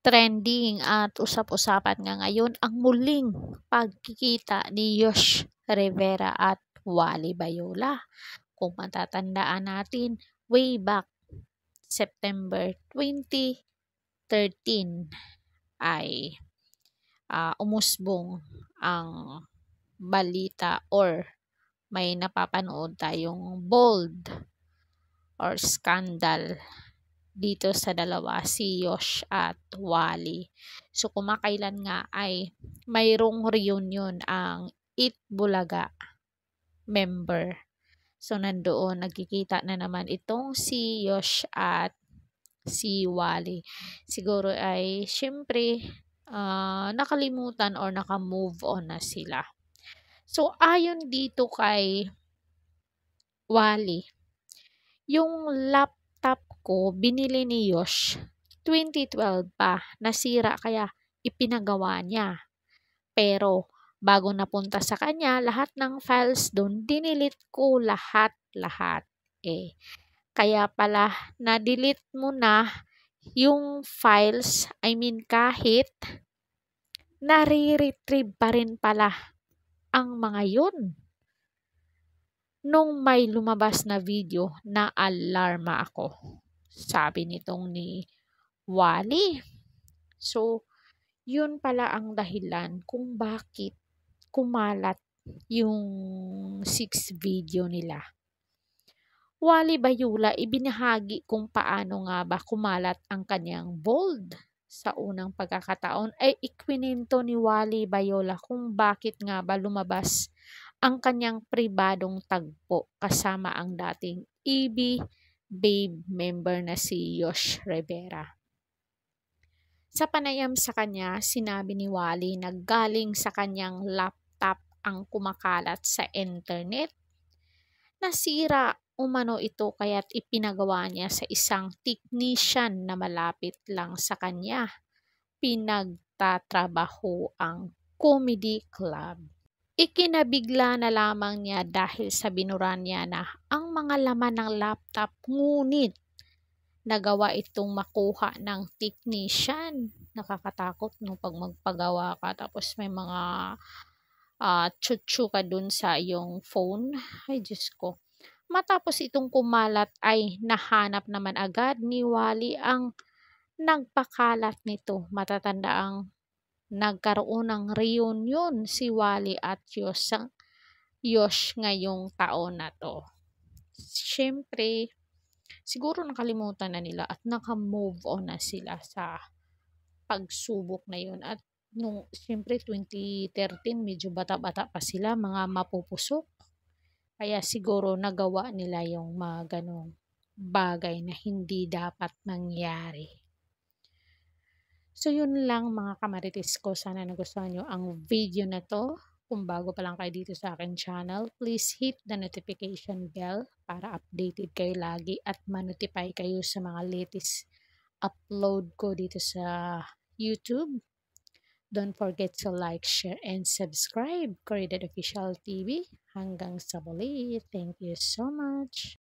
Trending at usap-usapan nga ngayon ang muling pagkikita ni Yosh Rivera at Wally Bayola. Kung matatandaan natin, way back September 2013 ay umusbong ang balita or may napapanood tayong bold or scandal dito sa dalawa, si Yosh at Wally. So kumakailan nga ay mayroong reunion ang Eat Bulaga member. So nandoon nagkikita na naman itong si Yosh at si Wally. Siguro ay syempre nakalimutan or naka-move on na sila. So ayon dito kay Wally, yung laptop ko binili ni Yosh 2012 pa, nasira kaya ipinagawa niya. Pero bago napunta sa kanya, lahat ng files doon, dinilit ko lahat-lahat. Kaya pala na-delete mo na yung files, I mean kahit nare-retrieve pa rin pala ang mga yun. Nung may lumabas na video, na-alarma ako. Sabi nitong ni Wally. So, yun pala ang dahilan kung bakit kumalat yung 6 video nila. Wally Bayola, ibinahagi kung paano nga ba kumalat ang kanyang bold. Sa unang pagkakataon ay ikwinento ni Wally Bayola kung bakit nga ba lumabas ang kanyang pribadong tagpo kasama ang dating EB Babe member na si Yosh Rivera. Sa panayam sa kanya, sinabi ni Wally na galing sa kanyang laptop ang kumakalat sa internet. Nasira umano ito kaya't ipinagawa niya sa isang technician na malapit lang sa kanya. Pinagtatrabaho ang comedy club. Ikinabigla na lamang niya dahil sa binuran niya na ang mga laman ng laptop, ngunit nagawa itong makuha ng technician. Nakakatakot no pag magpagawa ka tapos may mga tsutsu ka dun sa iyong phone. Ay Diyos ko. Matapos itong kumalat ay nahanap naman agad ni Wally ang nagpakalat nito. Matatanda ang nagkaroon ng reunion si Wally at Yosh ngayong taon na to. Siyempre, siguro nakalimutan na nila at naka-move on na sila sa pagsubok na yun. At nung siyempre 2013, medyo bata-bata pa sila, mga mapupusok. Kaya siguro nagawa nila yung mga ganong bagay na hindi dapat mangyari. So yun lang mga kamarites ko, sana nagustuhan nyo ang video na to. Kung bago pa lang kayo dito sa akin channel, please hit the notification bell para updated kayo lagi at ma-notify kayo sa mga latest upload ko dito sa YouTube. Don't forget to like, share, and subscribe. Corridor Official TV. Hanggang sa muli. Thank you so much.